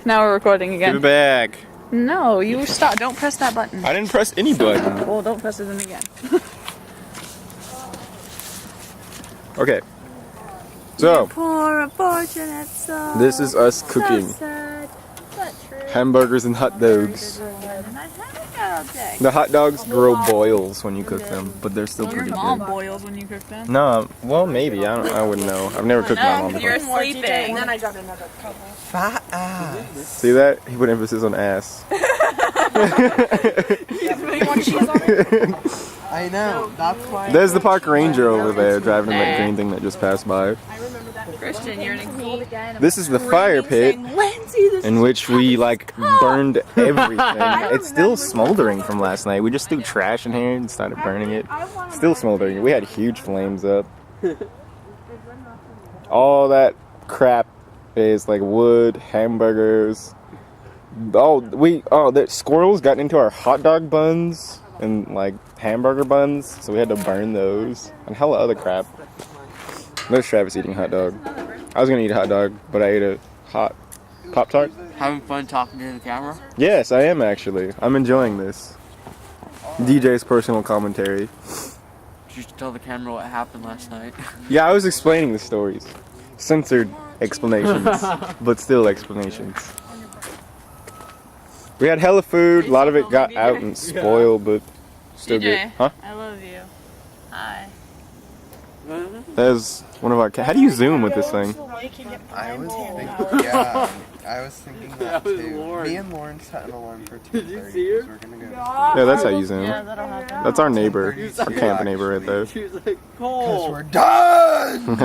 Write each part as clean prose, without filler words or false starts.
Now we're recording again. Give it back. No, you stop. Don't press that button. I didn't press any button. Well, don't press it in again. Okay. So, Poor unfortunate soul. this is us cooking So sad, but true. hamburgers and hot dogs. And I haven't got all day. The hot dogs grow boils when you cook them, but they're still Your pretty mom good. boils when you cook them. No, well maybe. I wouldn't know. I've never cooked my mom You're before. sleeping. And then I got another couple. Fat ass. See that? He put emphasis on ass. You want cheese on it? I know. That's why. There's the park ranger over there driving that green thing that just passed by. Christian, you're an example. This is the fire pit in which we like burned everything. It's still smoldering from last night. We just threw trash in here and started burning it. Still smoldering. We had huge flames up. All that crap is like wood, hamburgers. The squirrels got into our hot dog buns and like hamburger buns, so we had to burn those and hella other crap. There's Travis eating a hot dog. I was gonna eat a hot dog, but I ate a hot Pop-Tart. Having fun talking to the camera? Yes, I am actually. I'm enjoying this. DJ's personal commentary. You should tell the camera what happened last night. Yeah, I was explaining the stories. Censored explanations, but still explanations. We had hella food. A lot of it got out and spoiled, but still good. DJ. Huh? I love you. Hi. There's one of our cats. How do you zoom with this thing? I was thinking. Yeah. I was thinking that too. Me and Lauren set an alarm for 2:30 because we're gonna go. Yeah, that's how you zoom. Yeah, that'll happen. That's our neighbor, our camp neighbor right there. She was like, Because Cole! we're done.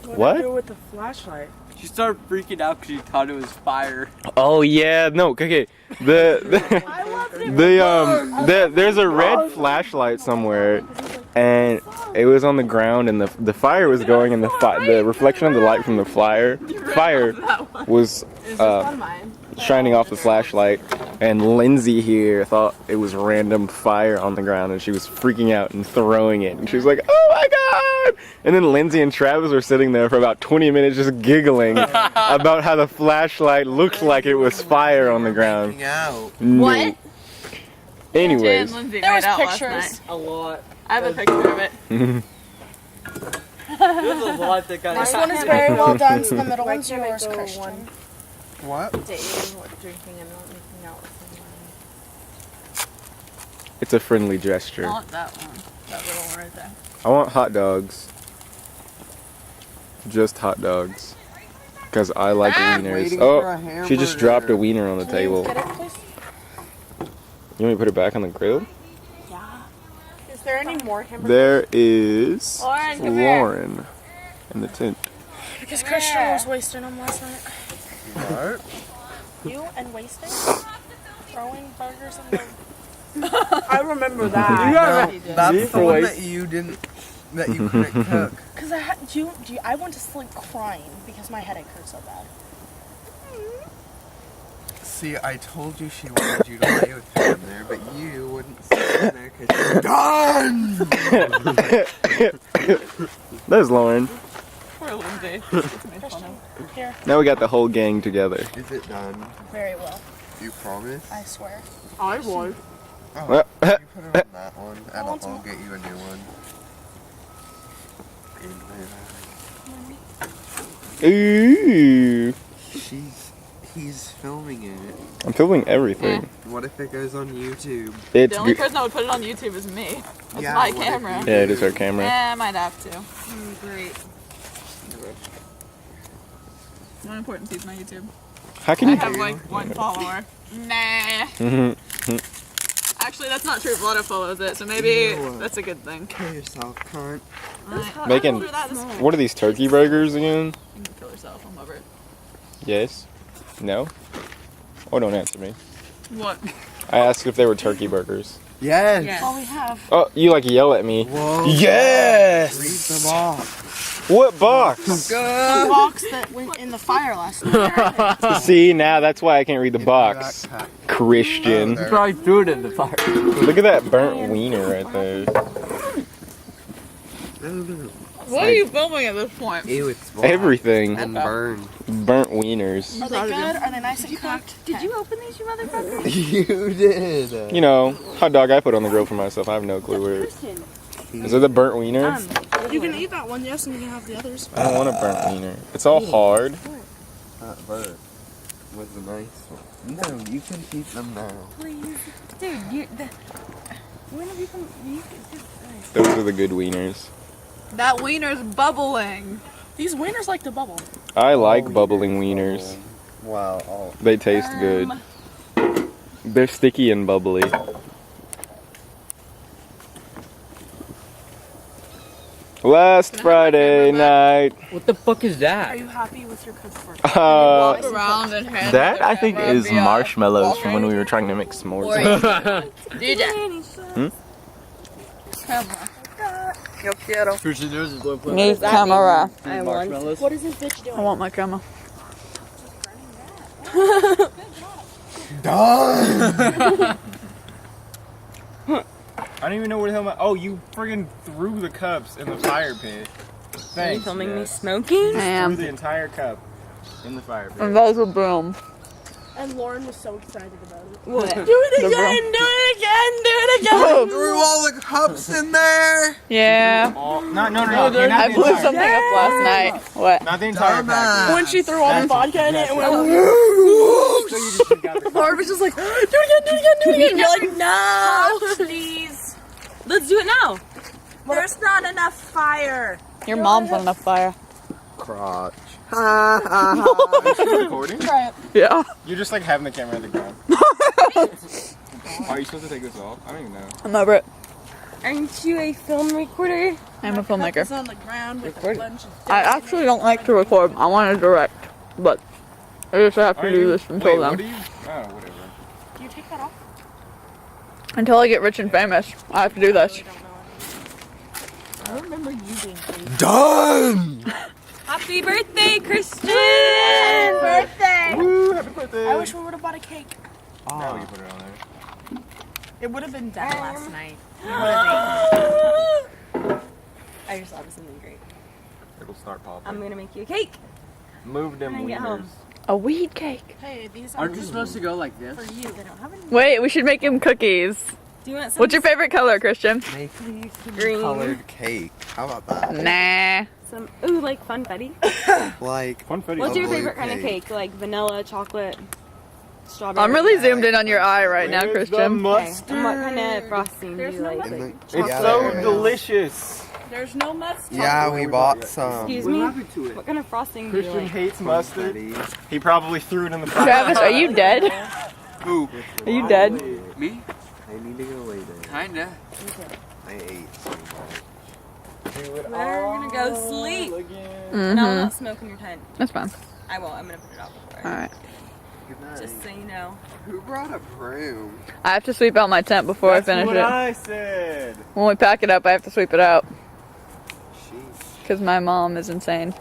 What? with the flashlight? She started freaking out because she thought it was fire. Oh yeah, no, okay. There's a red flashlight somewhere, and it was on the ground, and the fire was going, and the reflection of the light from the fire was shining off the flashlight, and Lindsay here thought it was random fire on the ground, and she was freaking out and throwing it, and she was like, "Oh my god!" And then Lindsay and Travis were sitting there for about 20 minutes just giggling about how the flashlight looked like it was fire on the ground. Out. What? Anyways. Lindsay There made was out last pictures. night. A lot. I have a picture of it. There's a lot that got This one is very well done, so the middle one's yours, Christian. What? Drinking and not making out with someone. It's a friendly gesture. I want that one. That little one right there. I want hot dogs. Just hot dogs. Because I like wieners. waiting for a Oh, she just dropped a hamburger. wiener on the table. Get it, please? You want me to put it back on the grill? Yeah. Is there any more hamburgers? There is Lauren, come here. Lauren in the tent. Because Christian was wasting them last night. What? You and wasting? Throwing burgers in the... I remember that. No, did. that's the one that you didn't. That you couldn't cook. Because I went to sleep crying because my headache hurt so bad. See, I told you she wanted you to lay with her in there, but you wouldn't sit in there because you're done! There's Lauren. Poor Lindsay. Here, Now we got the whole gang together. Is it done? very well. You promise? I swear. I was. Oh, Well, you put it on that one, and I'll get you a new one. Ooh. He's filming it. I'm filming everything. What if it goes on YouTube? It's The only good. person that would put it on YouTube is me. That's Yeah, my what if camera. you- Yeah, it is our camera. Yeah, I might have to. Great. Not important to use my YouTube. How can I you? have like one follower. Nah. Mhm. Actually, that's not true. Vlada follows it, so maybe Ew. that's a good thing. Kill yourself, cunt. Alright. Making- After that, this is- What are these turkey burgers again? You can kill yourself. I'm over it. Yes. No. Oh, don't answer me. What? I asked if they were turkey burgers. Yes! All we have. Oh, you like yell at me. Whoa. Yes. Read the box. What box? The box that went in the fire last night. See, now that's why I can't read the box. Backpack. Christian. Oh, there. Probably threw it in the fire. Look at that burnt wiener right there. What are you filming at this point? Ew, it's black. Everything. And burned. Burnt wieners. Are they good? Are they nice and cooked? Did you open these, you motherfucker? You did. You know, hot dog I put on the grill for myself. I have no clue where. Is it the burnt wiener? You can eat that one, yes, and you can have the others. I don't want a burnt wiener. It's all hard. That burnt was a nice one. No, you can keep them now. Please. Dude, when have you come? Those are the good wieners. That wiener's bubbling. These wieners like to bubble. I like bubbling wieners. Wow. Oh. They taste good. They're sticky and bubbly. Last Friday night. What the fuck is Are that? you happy with your cooked burger? Walk around and hand That the I think camera is via marshmallows from when we were trying to make s'mores. DJ. Yo quiero. Christian, there's this one place. Need camera. Marshmallows. What is this bitch doing? I want my camera. Done. I don't even know where the hell my. Oh, you friggin' threw the cups in the fire pit. Thanks. Are you filming me smoking? Threw Am. the entire cup in the fire pit. And those are boom. And Lauren was so excited about it. What? Do it again! Do it again! Do it again! Threw all the cups in there. Yeah. No. I blew something up last night. What? Not the entire package. When she threw all the vodka in it, and went, Lauren was just like, do it again! You're like, no! Please. Let's do it now. There's not enough fire. Your mom's on enough fire. Crotch. Are you recording? Yeah. You're just like having the camera at the ground. Are you supposed to take this off? I don't even know. I'm over it. Aren't you a film recorder? I'm a filmmaker. It's on the ground with a bunch of I actually don't like to record. I want to direct. But I just have to do this until Wait, what then. are you? Oh, whatever. Do you take that off? Until I get rich and famous, I have to do this. I remember you being crazy. Done. Happy birthday, Christian! Birthday! Woo, happy birthday. I wish we would have bought a cake. Now we can put it on there. It would have been dead last night. I just thought of something great. It'll start popping. I'm gonna make you a cake. Move them when I get wieners. home. A weed cake. Hey, these are Aren't you supposed to go like this? for you. They don't have any. Wait, we should make him cookies. Do you want some? What's your favorite color, Christian? Make me some Green. colored cake. How about that? Nah. Some, ooh, like funfetti. Like. Funfetti. What's your blue favorite kind of cake. cake? Like vanilla, chocolate, strawberry? I'm really zoomed in on your eye right now, Where's the Christian. Okay. And what kind of frosting There's do you no like? mustard. Like, It's Yeah, so there is. delicious. There's no mustard. Yeah, we bought some. excuse What me? happened to it? What kind of frosting do you Christian like? hates mustard. Confetti. He probably threw it in the fire. Travis, are you dead? Who? Are you dead? Me? I need to go later. Kinda. I ate so much. We're gonna go sleep. No, I'm Mm-hmm. not smoking your tent. That's fine. I won't. I'm gonna put it out before. Alright. Good night. Just so you know. Who brought a broom? I have to sweep out my tent before I finish what it. I said. When we pack it up, I have to sweep it out. Sheesh. Because my mom is insane.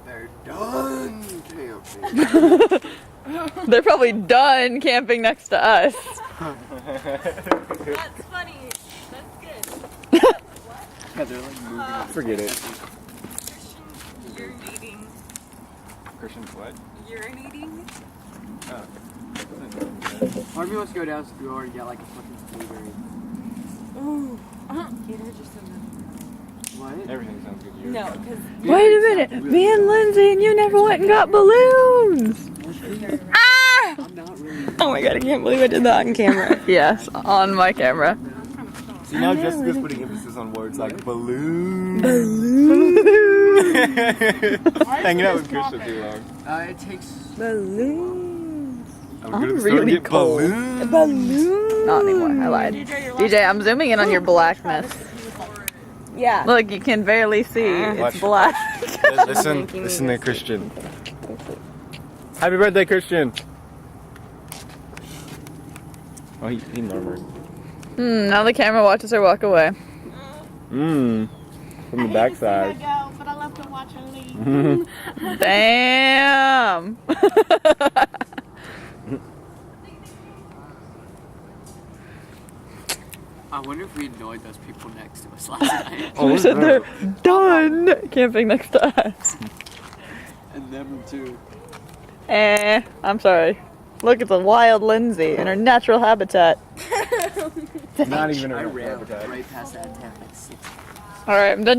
They're done camping. They're probably done camping next to us. That's funny. That's good. Yeah, they're like moving. Forget it. Christian, urinating. Christian's what? Urinating? Part of me wants to go down to the store and get like a fucking blueberry. Get her just a What? Everything sounds good to you. No, because Wait a minute. Me and Lindsay and you never went and got balloons. Ah! I'm not really. oh my god, I can't believe I did that on camera. Yes, on my camera. See, now Jessica's putting emphasis on words like balloon. Hanging out with Christian too long. It takes. Balloons. I'm I'm gonna start really get cold. balloons. Balloons. Not anymore. I lied. DJ, I'm zooming in on your blackness. Yeah. Look, you can barely see. Watch. It's black. Listen to Christian. Happy birthday, Christian. Oh, he murmured. Now the camera watches her walk away. From the backside. Go, but I love to watch her leave. Damn. I wonder if we annoyed those people next to us last night. Oh, We said they're done camping next to us. And them too. I'm sorry. Look at the wild Lindsay in her natural habitat. Not even a I real ran habitat. right past that tent like 6 Alright, I'm done